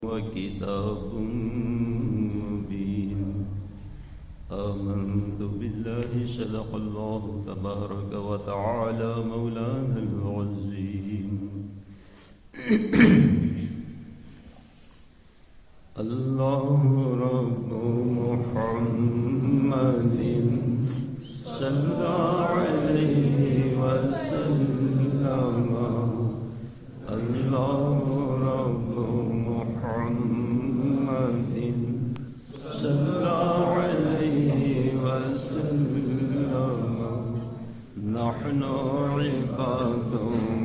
وكتاب مبين آمنت بالله صدق الله تبارك وتعالى مولانا العظيم الله رب محمد صلى عليه وسلم الله رب محمد صلى عليه وسلم نحن عباد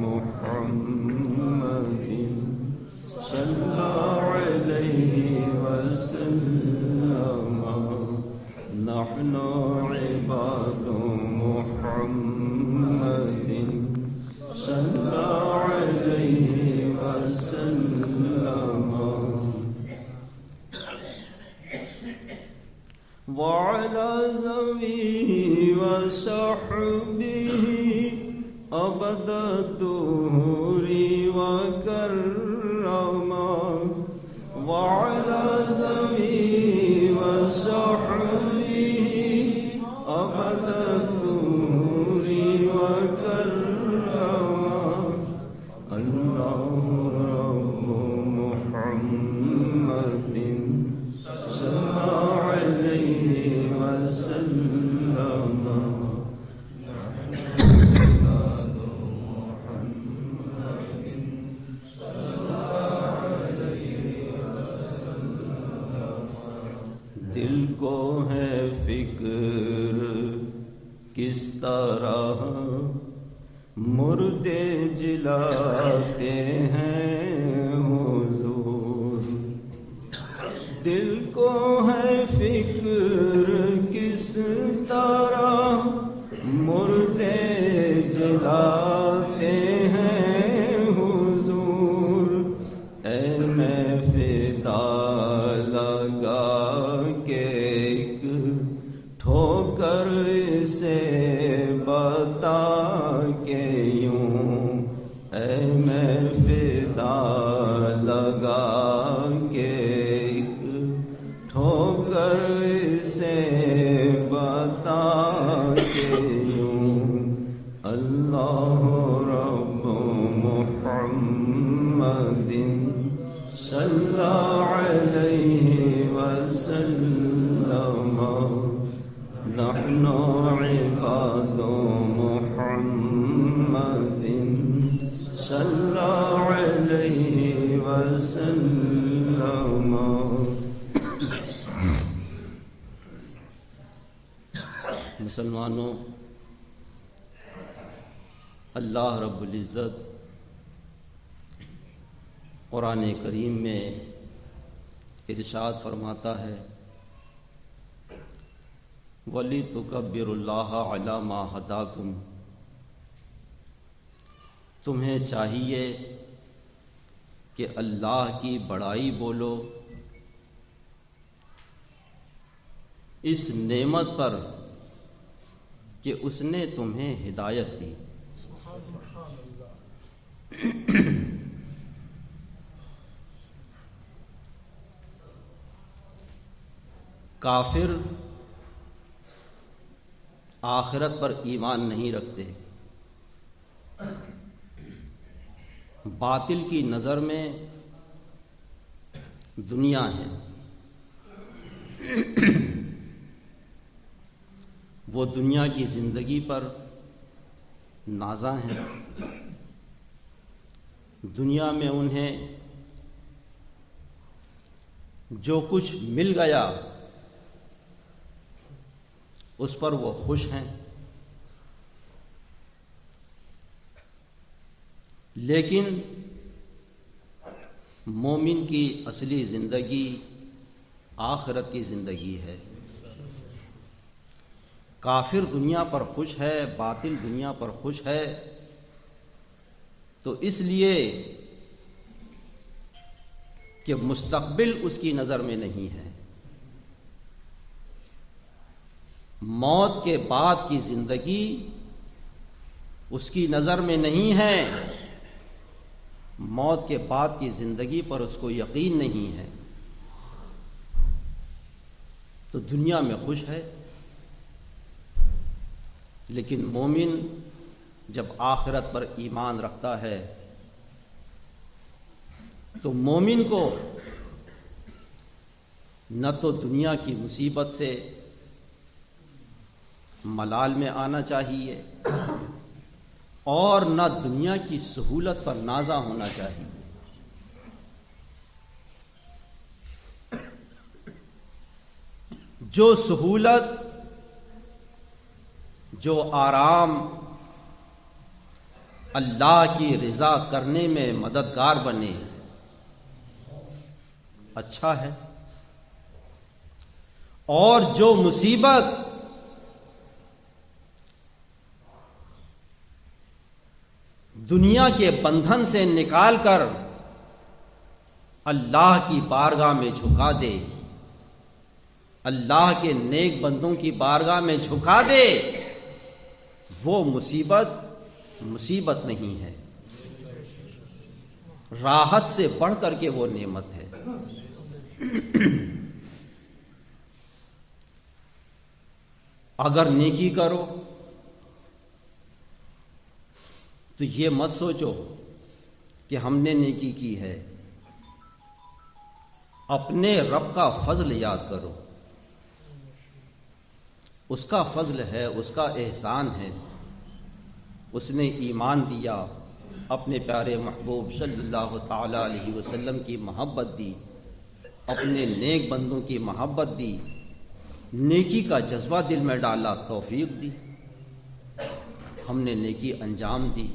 محمد صلى عليه وسلم نحن عباد محمد صلى عليه وسلم وعلى ذويه وصحبه أبد الدهور وكرما وعلى ذويه وصحبه أبد الدهور وكرما الله رب محمد صلى عليه وسلم دل کو ہے فکر کس طرح مردے جلاتے ہیں حضور دل کو ہے فکر کس طرح مردے جلاتے ہیں حضور اے میں فدا لگا کے ایک ٹھوکر سے بتا کے یوں اے میں فدا لگا کے ایک ٹھوکر سے بتا کے یوں اللہ رب محمد صلی علیہ وسلم نحن عباد محمد صلی علیہ وسلم مسلمانوں، اللہ رب العزت قرآن کریم میں ارشاد فرماتا ہے وَلِتُكَبِّرُوا اللَّهَ عَلَى مَا هَدَاكُمْ تمہیں چاہیے کہ اللہ کی بڑائی بولو اس نعمت پر کہ اس نے تمہیں ہدایت دی کافر آخرت پر ایمان نہیں رکھتے، باطل کی نظر میں دنیا ہے، وہ دنیا کی زندگی پر نازاں ہیں، دنیا میں انہیں جو کچھ مل گیا اس پر وہ خوش ہیں، لیکن مومن کی اصلی زندگی آخرت کی زندگی ہے۔ کافر دنیا پر خوش ہے، باطل دنیا پر خوش ہے، تو اس لیے کہ مستقبل اس کی نظر میں نہیں ہے، موت کے بعد کی زندگی اس کی نظر میں نہیں ہے، موت کے بعد کی زندگی پر اس کو یقین نہیں ہے تو دنیا میں خوش ہے، لیکن مومن جب آخرت پر ایمان رکھتا ہے تو مومن کو نہ تو دنیا کی مصیبت سے ملال میں آنا چاہیے اور نہ دنیا کی سہولت پر نازا ہونا چاہیے۔ جو سہولت، جو آرام اللہ کی رضا کرنے میں مددگار بنے اچھا ہے، اور جو مصیبت دنیا کے بندھن سے نکال کر اللہ کی بارگاہ میں جھکا دے، اللہ کے نیک بندوں کی بارگاہ میں جھکا دے، وہ مصیبت نہیں ہے، راحت سے بڑھ کر کے وہ نعمت ہے۔ اگر نیکی کرو تو یہ مت سوچو کہ ہم نے نیکی کی ہے، اپنے رب کا فضل یاد کرو، اس کا فضل ہے، اس کا احسان ہے، اس نے ایمان دیا، اپنے پیارے محبوب صلی اللہ تعالی علیہ وسلم کی محبت دی، اپنے نیک بندوں کی محبت دی، نیکی کا جذبہ دل میں ڈالا، توفیق دی، ہم نے نیکی انجام دی۔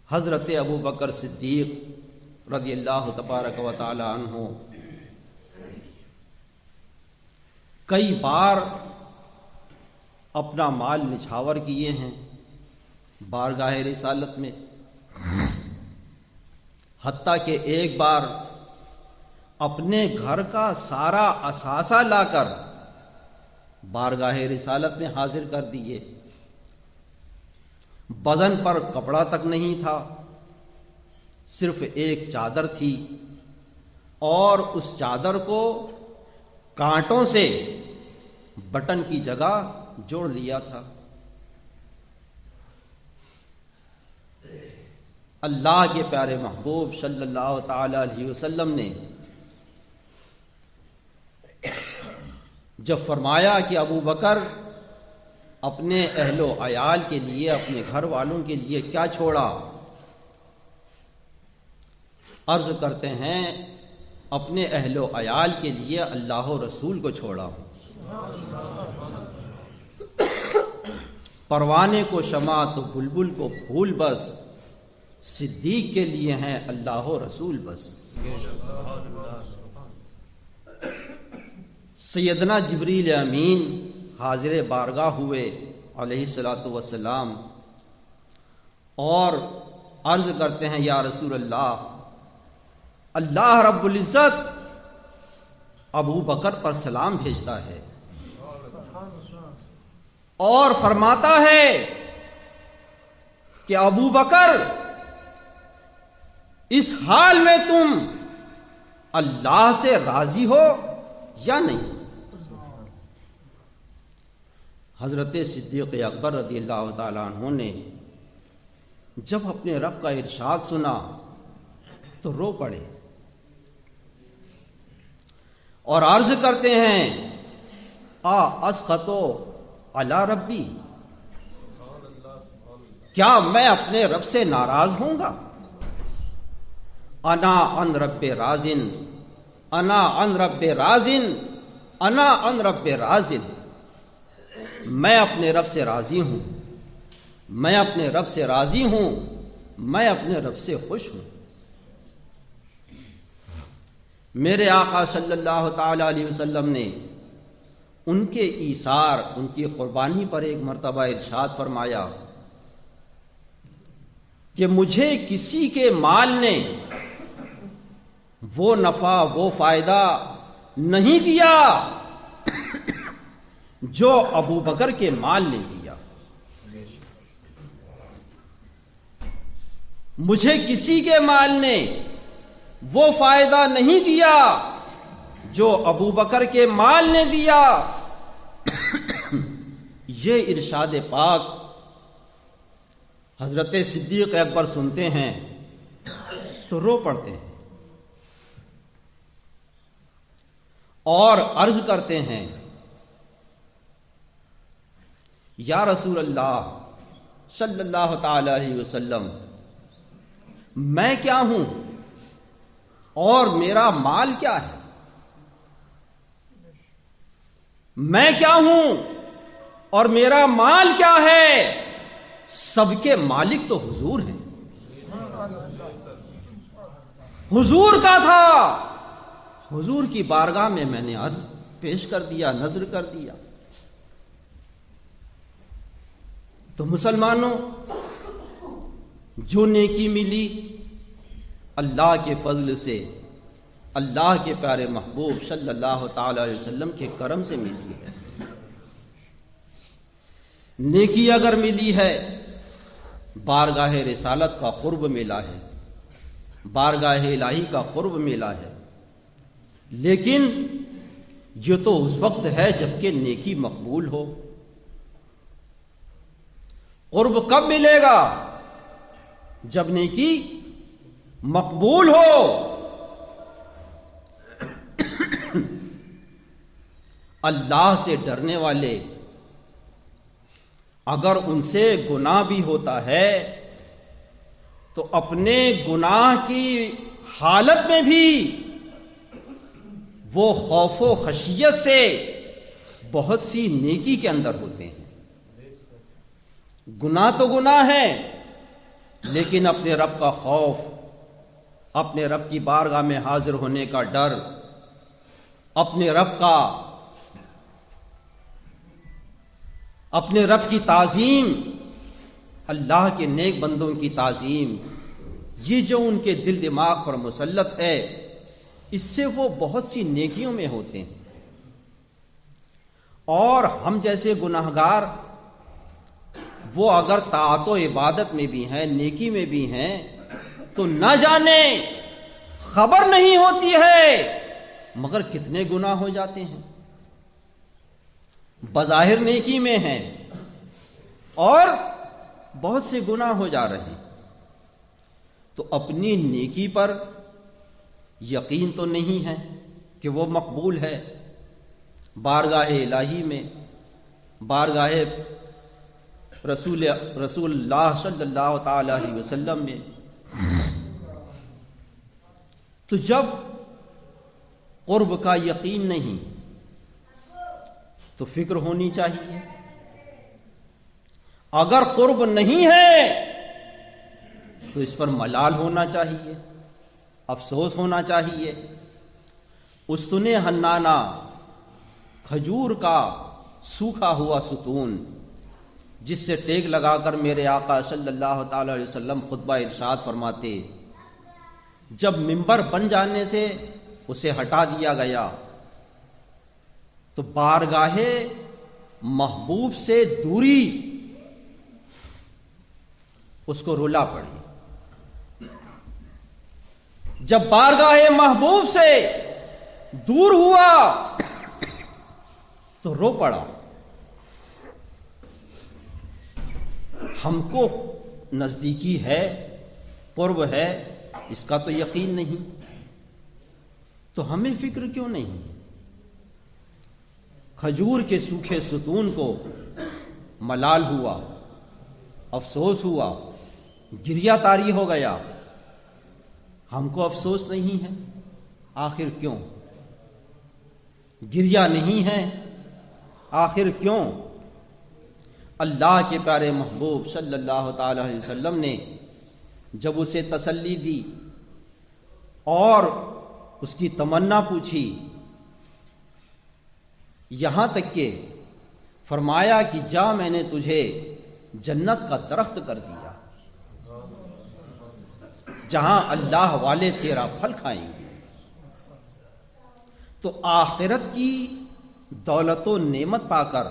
حضرت ابو بکر صدیق رضی اللہ تبارک و تعالی عنہ کئی بار اپنا مال نچھاور کیے ہیں بارگاہ رسالت میں، حتیٰ کہ ایک بار اپنے گھر کا سارا اثاثہ لا کر بارگاہ رسالت میں حاضر کر دیے، بدن پر کپڑا تک نہیں تھا، صرف ایک چادر تھی، اور اس چادر کو کانٹوں سے بٹن کی جگہ جوڑ لیا تھا۔ اللہ کے پیارے محبوب صلی اللہ تعالی علیہ وسلم نے جب فرمایا کہ ابو بکر اپنے اہل و عیال کے لیے، اپنے گھر والوں کے لیے کیا چھوڑا؟ عرض کرتے ہیں اپنے اہل و عیال کے لیے اللہ و رسول کو چھوڑا ہوں، پروانے کو شمع تو بلبل کو پھول بس، صدیق کے لیے ہیں اللہ و رسول بس۔ سیدنا جبریل امین حاضر بارگاہ ہوئے علیہ الصلاۃ والسلام، اور عرض کرتے ہیں یا رسول اللہ، اللہ رب العزت ابو بکر پر سلام بھیجتا ہے اور فرماتا ہے کہ ابو بکر اس حال میں تم اللہ سے راضی ہو یا نہیں؟ حضرت صدیق اکبر رضی اللہ تعالیٰ عنہ نے جب اپنے رب کا ارشاد سنا تو رو پڑے اور عرض کرتے ہیں اسخطو علی ربی، کیا میں اپنے رب سے ناراض ہوں گا؟ انا ان رب رازن، انا ان رب رازن، انا ان رب رازن، میں اپنے رب سے راضی ہوں، میں اپنے رب سے راضی ہوں، میں اپنے رب سے خوش ہوں۔ میرے آقا صلی اللہ تعالی علیہ وسلم نے ان کے ایثار، ان کی قربانی پر ایک مرتبہ ارشاد فرمایا کہ مجھے کسی کے مال نے وہ نفع، وہ فائدہ نہیں دیا جو ابو بکر کے مال نے دیا۔ مجھے کسی کے مال نے وہ فائدہ نہیں دیا جو ابو بکر کے مال نے دیا۔ یہ ارشاد پاک حضرت صدیق اکبر سنتے ہیں تو رو پڑتے ہیں اور عرض کرتے ہیں، یا رسول اللہ صلی اللہ تعالی علیہ وسلم، میں کیا ہوں اور میرا مال کیا ہے؟ میں کیا ہوں اور میرا مال کیا ہے؟ سب کے مالک تو حضور ہیں، حضور کا تھا۔ حضور کی بارگاہ میں نے عرض پیش کر دیا، نظر کر دیا۔ تو مسلمانوں، جو نیکی ملی اللہ کے فضل سے، اللہ کے پیارے محبوب صلی اللہ تعالی علیہ وسلم کے کرم سے ملی ہے۔ نیکی اگر ملی ہے، بارگاہ رسالت کا قرب ملا ہے، بارگاہ الہی کا قرب ملا ہے، لیکن یہ تو اس وقت ہے جبکہ نیکی مقبول ہو۔ قرب کب ملے گا؟ جب نیکی مقبول ہو۔ اللہ سے ڈرنے والے اگر ان سے گناہ بھی ہوتا ہے تو اپنے گناہ کی حالت میں بھی وہ خوف و خشیت سے بہت سی نیکی کے اندر ہوتے ہیں۔ گناہ تو گناہ ہے، لیکن اپنے رب کا خوف، اپنے رب کی بارگاہ میں حاضر ہونے کا ڈر، اپنے رب کی تعظیم، اللہ کے نیک بندوں کی تعظیم، یہ جو ان کے دل دماغ پر مسلط ہے، اس سے وہ بہت سی نیکیوں میں ہوتے ہیں۔ اور ہم جیسے گناہگار، وہ اگر طاعت و عبادت میں بھی ہیں، نیکی میں بھی ہیں، تو نہ جانے خبر نہیں ہوتی ہے مگر کتنے گناہ ہو جاتے ہیں۔ بظاہر نیکی میں ہیں اور بہت سے گناہ ہو جا رہے ہیں، تو اپنی نیکی پر یقین تو نہیں ہے کہ وہ مقبول ہے۔ بارگاہ الہی میں، بارگاہ رسول اللہ صلی اللہ تعالی علیہ وسلم میں، تو جب قرب کا یقین نہیں تو فکر ہونی چاہیے۔ اگر قرب نہیں ہے تو اس پر ملال ہونا چاہیے، افسوس ہونا چاہیے۔ استن حنانہ، کھجور کا سوکھا ہوا ستون، جس سے ٹیک لگا کر میرے آقا صلی اللہ تعالی علیہ وسلم خطبہ ارشاد فرماتے، جب منبر بن جانے سے اسے ہٹا دیا گیا تو بارگاہ محبوب سے دوری اس کو رلا پڑی۔ جب بارگاہ محبوب سے دور ہوا تو رو پڑا۔ ہم کو نزدیکی ہے، قرب ہے، اس کا تو یقین نہیں، تو ہمیں فکر کیوں نہیں؟ کھجور کے سوکھے ستون کو ملال ہوا، افسوس ہوا، گریہ طاری ہو گیا، ہم کو افسوس نہیں ہے؟ آخر کیوں؟ گریہ نہیں ہے، آخر کیوں؟ اللہ کے پیارے محبوب صلی اللہ تعالی علیہ وسلم نے جب اسے تسلی دی اور اس کی تمنا پوچھی، یہاں تک کہ فرمایا کہ جا، میں نے تجھے جنت کا درخت کر دیا جہاں اللہ والے تیرا پھل کھائیں گے، تو آخرت کی دولت و نعمت پا کر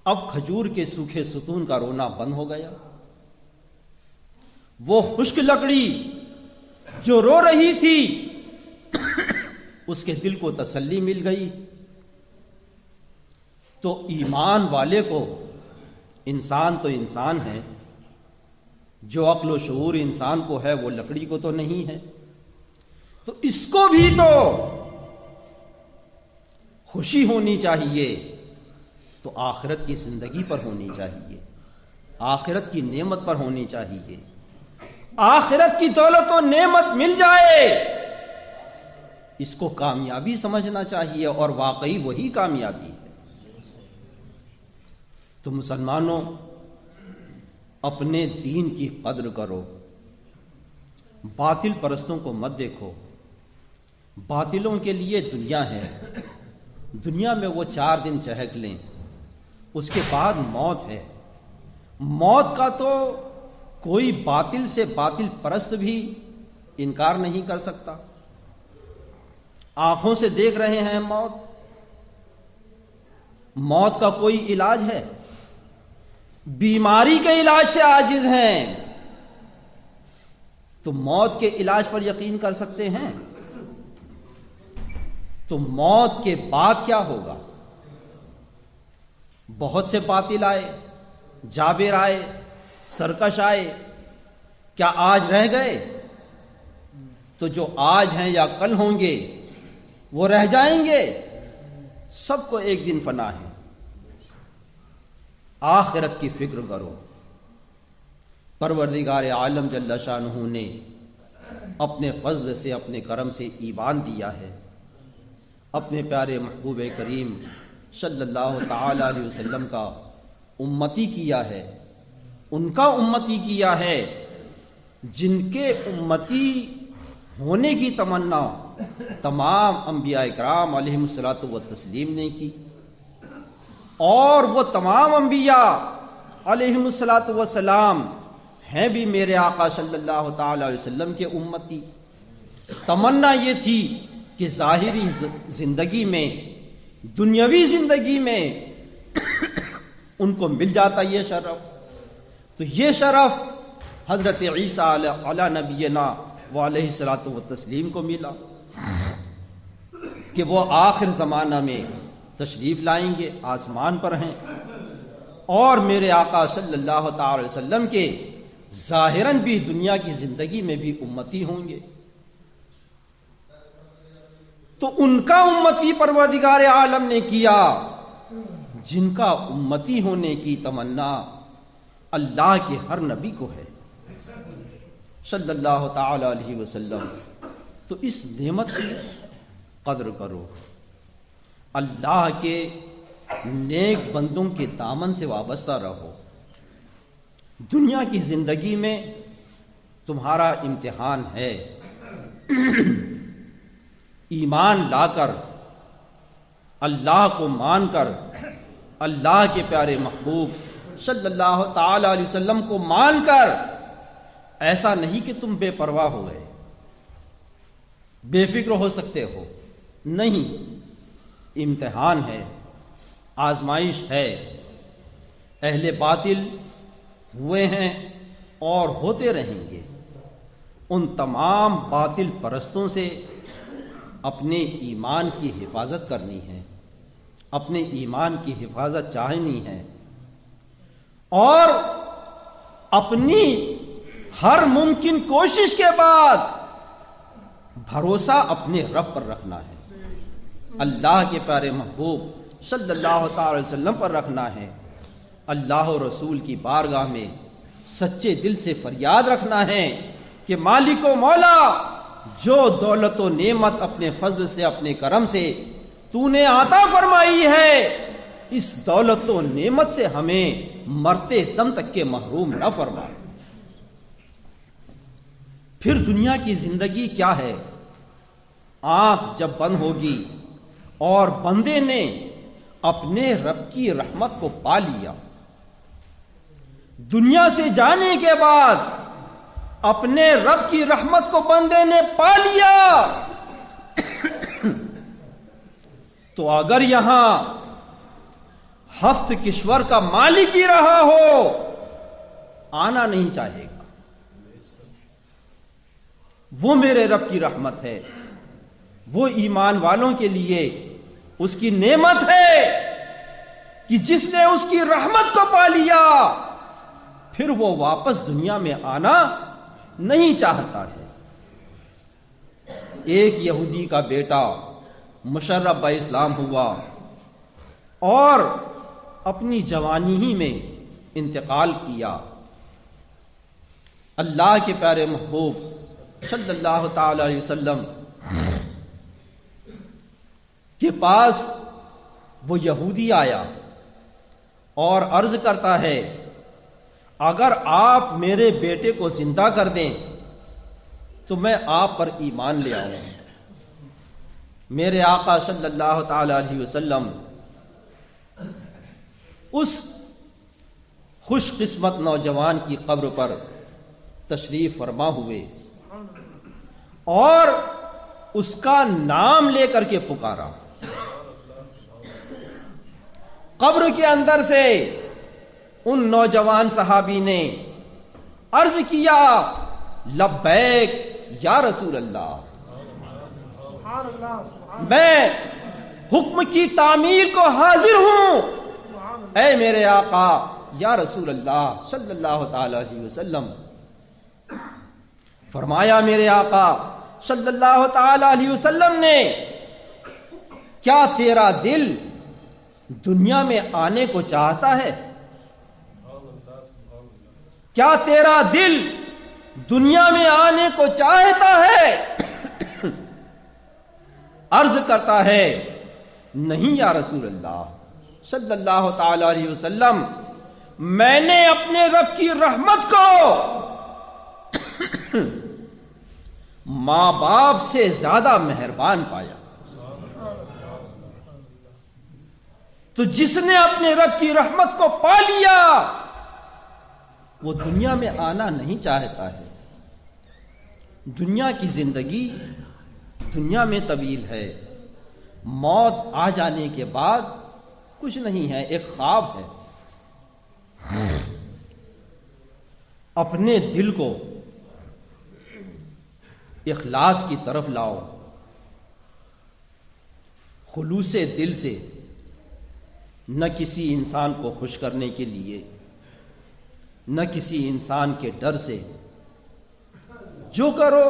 اب کھجور کے سوکھے ستون کا رونا بند ہو گیا۔ وہ خشک لکڑی جو رو رہی تھی اس کے دل کو تسلی مل گئی۔ تو ایمان والے کو، انسان تو انسان ہے، جو عقل و شعور انسان کو ہے وہ لکڑی کو تو نہیں ہے، تو اس کو بھی تو خوشی ہونی چاہیے، تو آخرت کی زندگی پر ہونی چاہیے، آخرت کی نعمت پر ہونی چاہیے۔ آخرت کی دولت و نعمت مل جائے، اس کو کامیابی سمجھنا چاہیے، اور واقعی وہی کامیابی ہے۔ تو مسلمانوں، اپنے دین کی قدر کرو، باطل پرستوں کو مت دیکھو۔ باطلوں کے لیے دنیا ہے، دنیا میں وہ 4 دن چہک لیں، اس کے بعد موت ہے۔ موت کا تو کوئی باطل سے باطل پرست بھی انکار نہیں کر سکتا۔ آنکھوں سے دیکھ رہے ہیں موت، موت کا کوئی علاج ہے؟ بیماری کے علاج سے عاجز ہیں، تو موت کے علاج پر یقین کر سکتے ہیں؟ تو موت کے بعد کیا ہوگا؟ بہت سے باطل آئے، جابر آئے، سرکش آئے، کیا آج رہ گئے؟ تو جو آج ہیں یا کل ہوں گے وہ رہ جائیں گے، سب کو ایک دن فنا ہے۔ آخرت کی فکر کرو۔ پروردگار عالم جل شانہ نے اپنے فضل سے، اپنے کرم سے ایمان دیا ہے، اپنے پیارے محبوب کریم صلی اللہ تعالی علیہ وسلم کا امتی کیا ہے، ان کا امتی کیا ہے جن کے امتی ہونے کی تمنا تمام انبیاء اکرام علیہم الصلوۃ والتسلیم نے کی، اور وہ تمام انبیاء علیہم الصلوۃ والسلام ہیں بھی میرے آقا صلی اللہ تعالی علیہ وسلم کے امتی۔ تمنا یہ تھی کہ ظاہری زندگی میں، دنیاوی زندگی میں ان کو مل جاتا یہ شرف، تو یہ شرف حضرت عیسیٰ علی نبینا وعلیہ الصلوۃ والتسلیم کو ملا کہ وہ آخر زمانہ میں تشریف لائیں گے، آسمان پر ہیں، اور میرے آقا صلی اللہ تعالی علیہ وسلم کے ظاہراً بھی دنیا کی زندگی میں بھی امتی ہوں گے۔ تو ان کا امتی پروردگار عالم نے کیا جن کا امتی ہونے کی تمنا اللہ کے ہر نبی کو ہے صلی اللہ تعالی علیہ وسلم۔ تو اس نعمت کی قدر کرو، اللہ کے نیک بندوں کے دامن سے وابستہ رہو۔ دنیا کی زندگی میں تمہارا امتحان ہے، ایمان لا کر، اللہ کو مان کر، اللہ کے پیارے محبوب صلی اللہ تعالی علیہ وسلم کو مان کر، ایسا نہیں کہ تم بے پرواہ ہو گئے، بے فکر ہو سکتے ہو، نہیں، امتحان ہے، آزمائش ہے۔ اہل باطل ہوئے ہیں اور ہوتے رہیں گے، ان تمام باطل پرستوں سے اپنے ایمان کی حفاظت کرنی ہے، اپنے ایمان کی حفاظت چاہنی ہے، اور اپنی ہر ممکن کوشش کے بعد بھروسہ اپنے رب پر رکھنا ہے، اللہ کے پیارے محبوب صلی اللہ تعالی وسلم پر رکھنا ہے، اللہ و رسول کی بارگاہ میں سچے دل سے فریاد رکھنا ہے کہ مالک و مولا، جو دولت و نعمت اپنے فضل سے، اپنے کرم سے تو نے عطا فرمائی ہے، اس دولت و نعمت سے ہمیں مرتے دم تک کے محروم نہ فرما۔ پھر دنیا کی زندگی کیا ہے؟ آنکھ جب بند ہوگی اور بندے نے اپنے رب کی رحمت کو پا لیا، دنیا سے جانے کے بعد اپنے رب کی رحمت کو بندے نے پا لیا، تو اگر یہاں ہفت کشور کا مالک بھی رہا ہو، آنا نہیں چاہے گا، وہ میرے رب کی رحمت ہے، وہ ایمان والوں کے لیے اس کی نعمت ہے کہ جس نے اس کی رحمت کو پا لیا پھر وہ واپس دنیا میں آنا نہیں چاہتا ہے۔ ایک یہودی کا بیٹا مشرف با اسلام ہوا اور اپنی جوانی ہی میں انتقال کیا۔ اللہ کے پیارے محبوب صلی اللہ تعالی علیہ وسلم کے پاس وہ یہودی آیا اور عرض کرتا ہے اگر آپ میرے بیٹے کو زندہ کر دیں تو میں آپ پر ایمان لے آؤں۔ میرے آقا صلی اللہ تعالی علیہ وسلم اس خوش قسمت نوجوان کی قبر پر تشریف فرما ہوئے اور اس کا نام لے کر کے پکارا۔ قبر کے اندر سے ان نوجوان صحابی نے عرض کیا لبیک یا رسول اللہ، میں حکم کی تعمیل کو حاضر ہوں اے میرے آقا یا رسول اللہ صلی اللہ تعالی علیہ وسلم۔ فرمایا میرے آقا صلی اللہ تعالی علیہ وسلم نے کیا تیرا دل دنیا میں آنے کو چاہتا ہے؟ کیا تیرا دل دنیا میں آنے کو چاہتا ہے؟ عرض کرتا ہے نہیں یا رسول اللہ صلی اللہ تعالی علیہ وسلم، میں نے اپنے رب کی رحمت کو ماں باپ سے زیادہ مہربان پایا۔ تو جس نے اپنے رب کی رحمت کو پا لیا وہ دنیا میں آنا نہیں چاہتا ہے۔ دنیا کی زندگی دنیا میں طویل ہے، موت آ جانے کے بعد کچھ نہیں ہے، ایک خواب ہے۔ اپنے دل کو اخلاص کی طرف لاؤ، خلوص دل سے، نہ کسی انسان کو خوش کرنے کے لیے، نہ کسی انسان کے ڈر سے، جو کرو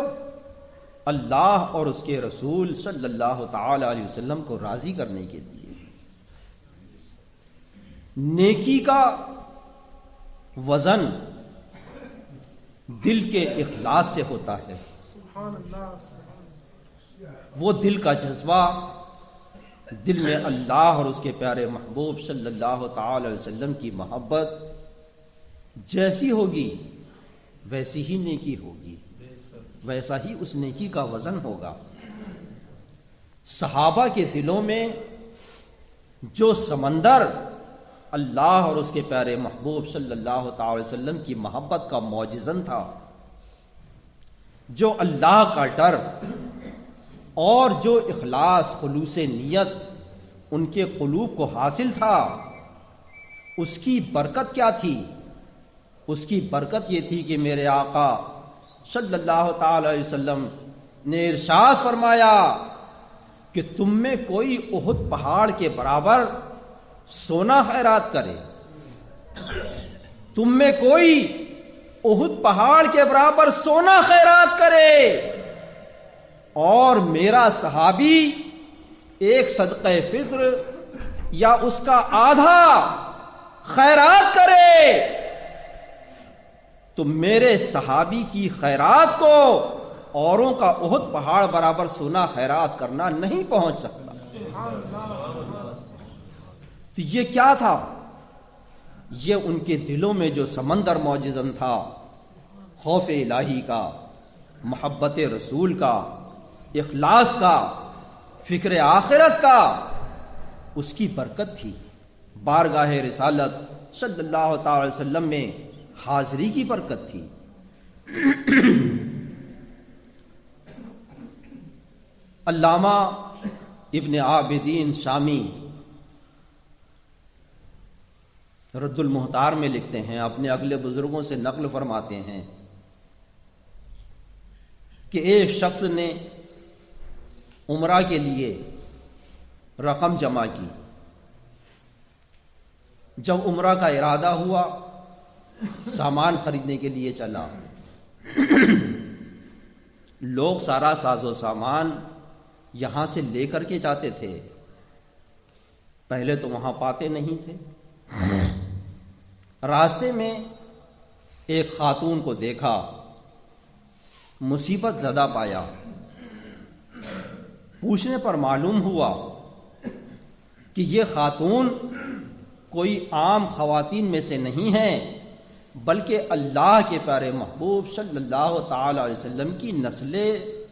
اللہ اور اس کے رسول صلی اللہ تعالی علیہ وسلم کو راضی کرنے کے لیے۔ نیکی کا وزن دل کے اخلاص سے ہوتا ہے۔ وہ دل کا جذبہ دل میں اللہ اور اس کے پیارے محبوب صلی اللہ تعالی علیہ وسلم کی محبت جیسی ہوگی ویسی ہی نیکی ہوگی، ویسا ہی اس نیکی کا وزن ہوگا۔ صحابہ کے دلوں میں جو سمندر اللہ اور اس کے پیارے محبوب صلی اللہ تعالی وسلم کی محبت کا معجزن تھا، جو اللہ کا ڈر اور جو اخلاص خلوص نیت ان کے قلوب کو حاصل تھا، اس کی برکت کیا تھی؟ اس کی برکت یہ تھی کہ میرے آقا صلی اللہ تعالی علیہ وسلم نے ارشاد فرمایا کہ تم میں کوئی احد پہاڑ کے برابر سونا خیرات کرے، تم میں کوئی احد پہاڑ کے برابر سونا خیرات کرے اور میرا صحابی ایک صدقہ فطر یا اس کا آدھا خیرات کرے تو میرے صحابی کی خیرات کو اوروں کا احد پہاڑ برابر سونا خیرات کرنا نہیں پہنچ سکتا۔ تو یہ کیا تھا؟ یہ ان کے دلوں میں جو سمندر معجزن تھا، خوف الہی کا، محبت رسول کا، اخلاص کا، فکر آخرت کا، اس کی برکت تھی۔ بارگاہ رسالت صلی اللہ تعالی وسلم میں حاضری کی برکت تھی۔ علامہ ابن عابدین شامی رد المحتار میں لکھتے ہیں، اپنے اگلے بزرگوں سے نقل فرماتے ہیں کہ ایک شخص نے عمرہ کے لیے رقم جمع کی. جب عمرہ کا ارادہ ہوا، سامان خریدنے کے لیے چلا. لوگ سارا ساز و سامان یہاں سے لے کر کے جاتے تھے، پہلے تو وہاں پاتے نہیں تھے. راستے میں ایک خاتون کو دیکھا، مصیبت زدہ پایا. پوچھنے پر معلوم ہوا کہ یہ خاتون کوئی عام خواتین میں سے نہیں ہیں، بلکہ اللہ کے پیارے محبوب صلی اللہ تعالی علیہ وسلم کی نسل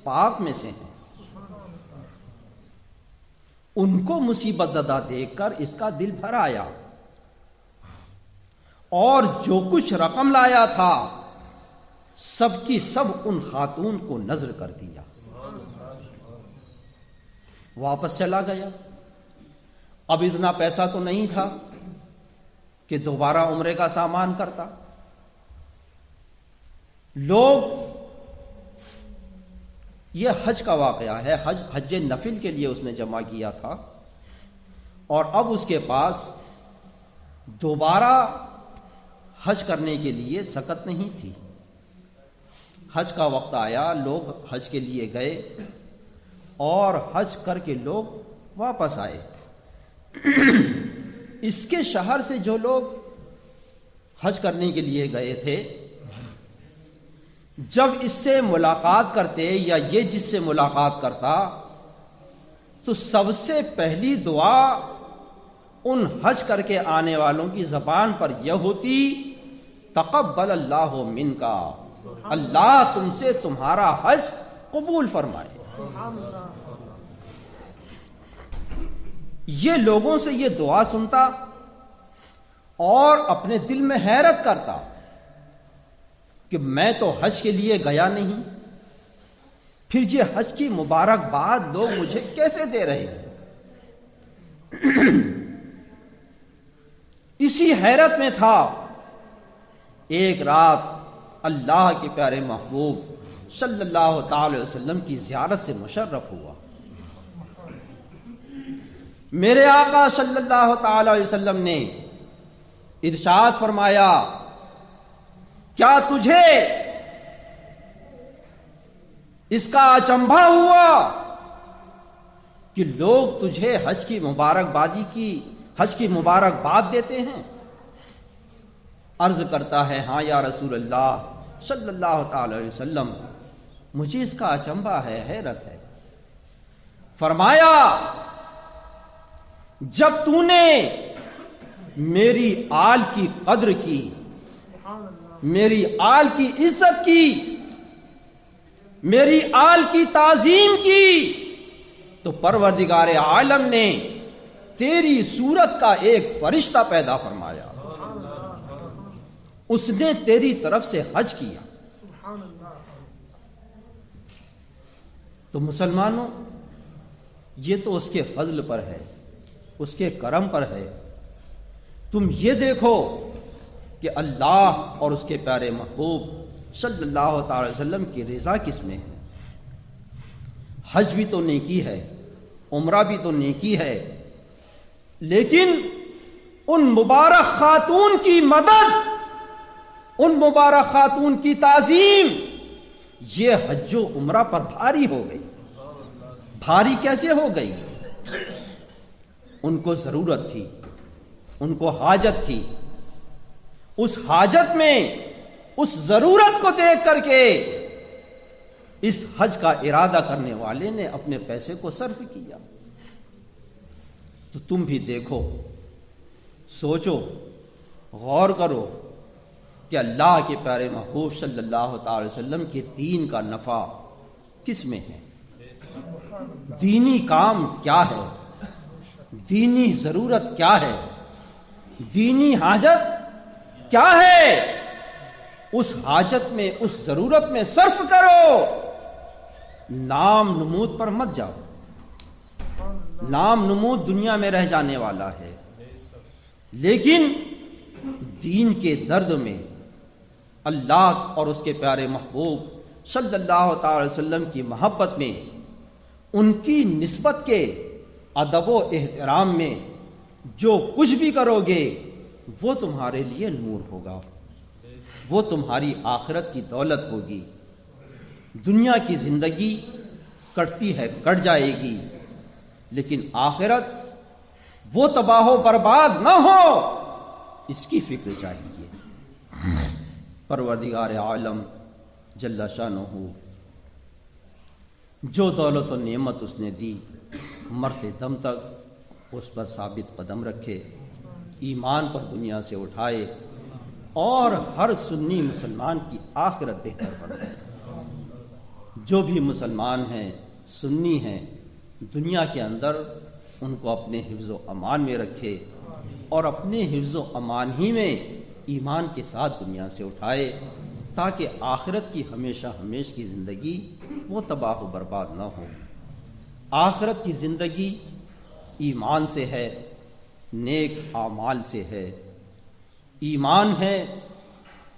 پاک میں سے ہیں. ان کو مصیبت زدہ دیکھ کر اس کا دل بھر آیا، اور جو کچھ رقم لایا تھا سب کی سب ان خاتون کو نذر کر دیا. واپس چلا گیا. اب اتنا پیسہ تو نہیں تھا کہ دوبارہ عمرے کا سامان کرتا. لوگ، یہ حج کا واقعہ ہے، حج نفل کے لیے اس نے جمع کیا تھا، اور اب اس کے پاس دوبارہ حج کرنے کے لیے سکت نہیں تھی. حج کا وقت آیا، لوگ حج کے لیے گئے اور حج کر کے لوگ واپس آئے. اس کے شہر سے جو لوگ حج کرنے کے لیے گئے تھے، جب اس سے ملاقات کرتے یا یہ جس سے ملاقات کرتا تو سب سے پہلی دعا ان حج کر کے آنے والوں کی زبان پر یہ ہوتی، تقبل اللہ منکا، اللہ تم سے تمہارا حج قبول فرمائے. یہ لوگوں سے یہ دعا سنتا اور اپنے دل میں حیرت کرتا کہ میں تو حج کے لیے گیا نہیں، پھر یہ حج کی مبارکباد لوگ مجھے کیسے دے رہے ہیں. اسی حیرت میں تھا. ایک رات اللہ کے پیارے محبوب صلی اللہ تعالی وسلم کی زیارت سے مشرف ہوا. میرے آقا صلی اللہ تعالی علیہ وسلم نے ارشاد فرمایا، کیا تجھے اس کا اچنبھا ہوا کہ لوگ تجھے حج کی مبارکباد دیتے ہیں؟ عرض کرتا ہے، ہاں یا رسول اللہ صلی اللہ تعالی علیہ وسلم، مجھے اس کا اچنبھا ہے، حیرت ہے. فرمایا، جب تو نے میری آل کی قدر کی، میری آل کی عزت کی، میری آل کی تعظیم کی، تو پروردگار عالم نے تیری صورت کا ایک فرشتہ پیدا فرمایا، اس نے تیری طرف سے حج کیا. تو مسلمانوں، یہ تو اس کے فضل پر ہے، اس کے کرم پر ہے. تم یہ دیکھو کہ اللہ اور اس کے پیارے محبوب صلی اللہ تعالی وسلم کی رضا کس میں ہے. حج بھی تو نیکی ہے، عمرہ بھی تو نیکی ہے، لیکن ان مبارک خاتون کی مدد، ان مبارک خاتون کی تعظیم، یہ حج و عمرہ پر بھاری ہو گئی. بھاری کیسے ہو گئی؟ ان کو ضرورت تھی، ان کو حاجت تھی. اس حاجت میں، اس ضرورت کو دیکھ کر کے اس حج کا ارادہ کرنے والے نے اپنے پیسے کو صرف کیا. تو تم بھی دیکھو، سوچو، غور کرو کہ اللہ کے پیارے محبوب صلی اللہ تعالی وسلم کے دین کا نفع کس میں ہے. دینی کام کیا ہے، دینی ضرورت کیا ہے، دینی حاجت کیا ہے. اس حاجت میں، اس ضرورت میں صرف کرو. نام نمود پر مت جاؤ. نام نمود دنیا میں رہ جانے والا ہے، لیکن دین کے درد میں اللہ اور اس کے پیارے محبوب صلی اللہ تعالی وسلم کی محبت میں، ان کی نسبت کے ادب و احترام میں جو کچھ بھی کرو گے وہ تمہارے لیے نور ہوگا، وہ تمہاری آخرت کی دولت ہوگی۔ دنیا کی زندگی کٹتی ہے، کٹ جائے گی، لیکن آخرت وہ تباہ و برباد نہ ہو، اس کی فکر چاہیے۔ پروردگار عالم جل شانہ جو دولت و نعمت اس نے دی، مرتے دم تک اس پر ثابت قدم رکھے، ایمان پر دنیا سے اٹھائے، اور ہر سنی مسلمان کی آخرت بہتر بنائے۔ جو بھی مسلمان ہیں، سنی ہیں، دنیا کے اندر ان کو اپنے حفظ و امان میں رکھے، اور اپنے حفظ و امان ہی میں ایمان کے ساتھ دنیا سے اٹھائے، تاکہ آخرت کی ہمیشہ ہمیش کی زندگی وہ تباہ و برباد نہ ہو۔ آخرت کی زندگی ایمان سے ہے، نیک اعمال سے ہے۔ ایمان ہے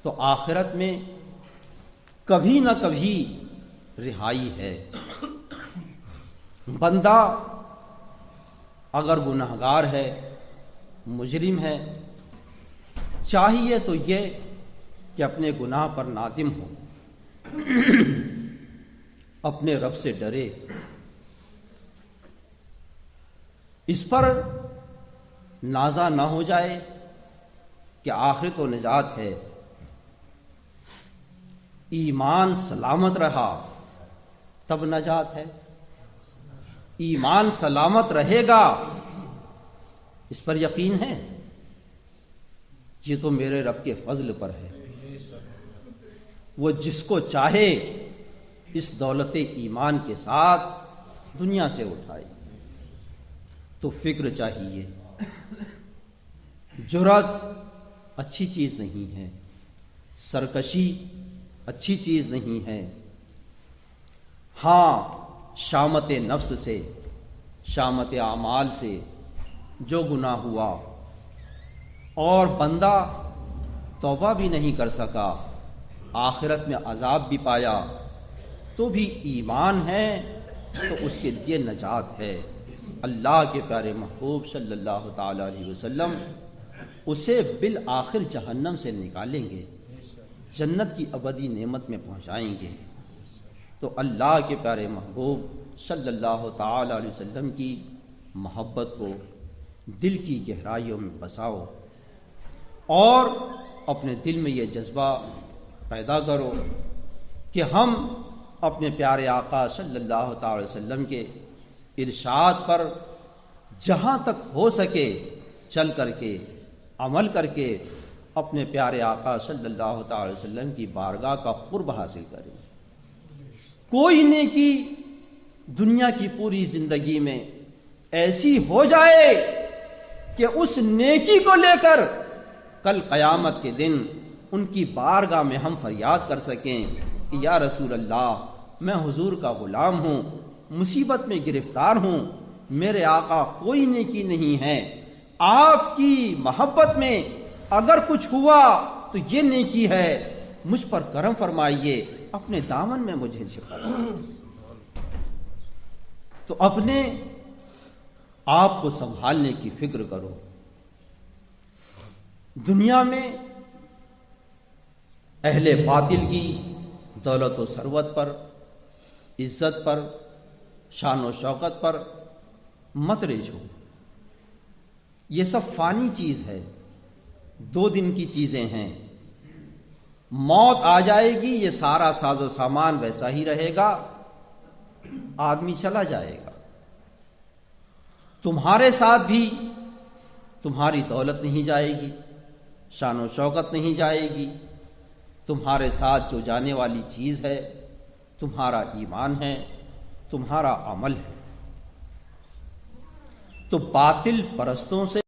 تو آخرت میں کبھی نہ کبھی رہائی ہے۔ بندہ اگر گنہگار ہے، مجرم ہے، چاہیے تو یہ کہ اپنے گناہ پر نادم ہو، اپنے رب سے ڈرے، اس پر نازا نہ ہو جائے کہ آخرت و نجات ہے۔ ایمان سلامت رہا تب نجات ہے، ایمان سلامت رہے گا اس پر یقین ہے، یہ تو میرے رب کے فضل پر ہے۔ وہ جس کو چاہے اس دولت ایمان کے ساتھ دنیا سے اٹھائے۔ تو فکر چاہیے۔ جرأت اچھی چیز نہیں ہے، سرکشی اچھی چیز نہیں ہے۔ ہاں، شامت نفس سے، شامت اعمال سے جو گناہ ہوا اور بندہ توبہ بھی نہیں کر سکا، آخرت میں عذاب بھی پایا، تو بھی ایمان ہے تو اس کے لیے نجات ہے۔ اللہ کے پیارے محبوب صلی اللہ تعالی علیہ وسلم اسے بالآخر جہنم سے نکالیں گے، جنت کی ابدی نعمت میں پہنچائیں گے۔ تو اللہ کے پیارے محبوب صلی اللہ تعالی علیہ وسلم کی محبت کو دل کی گہرائیوں میں بساؤ، اور اپنے دل میں یہ جذبہ پیدا کرو کہ ہم اپنے پیارے آقا صلی اللہ تعالی وسلم کے ارشاد پر جہاں تک ہو سکے چل کر کے، عمل کر کے اپنے پیارے آقا صلی اللہ تعالی وسلم کی بارگاہ کا قرب حاصل کریں۔ کوئی نیکی دنیا کی پوری زندگی میں ایسی ہو جائے کہ اس نیکی کو لے کر کل قیامت کے دن ان کی بارگاہ میں ہم فریاد کر سکیں کہ یا رسول اللہ، میں حضور کا غلام ہوں، مصیبت میں گرفتار ہوں، میرے آقا کوئی نیکی نہیں ہے، آپ کی محبت میں اگر کچھ ہوا تو یہ نیکی ہے، مجھ پر کرم فرمائیے، اپنے دامن میں مجھے چھپا۔ تو اپنے آپ کو سنبھالنے کی فکر کرو۔ دنیا میں اہل باطل کی دولت و ثروت پر، عزت پر، شان و شوکت پر مت ریجھو، یہ سب فانی چیز ہے، 2 دن کی چیزیں ہیں۔ موت آ جائے گی، یہ سارا ساز و سامان ویسا ہی رہے گا، آدمی چلا جائے گا۔ تمہارے ساتھ بھی تمہاری دولت نہیں جائے گی، شان و شوکت نہیں جائے گی، تمہارے ساتھ جو جانے والی چیز ہے تمہارا ایمان ہے، تمہارا عمل ہے۔ تو باطل پرستوں سے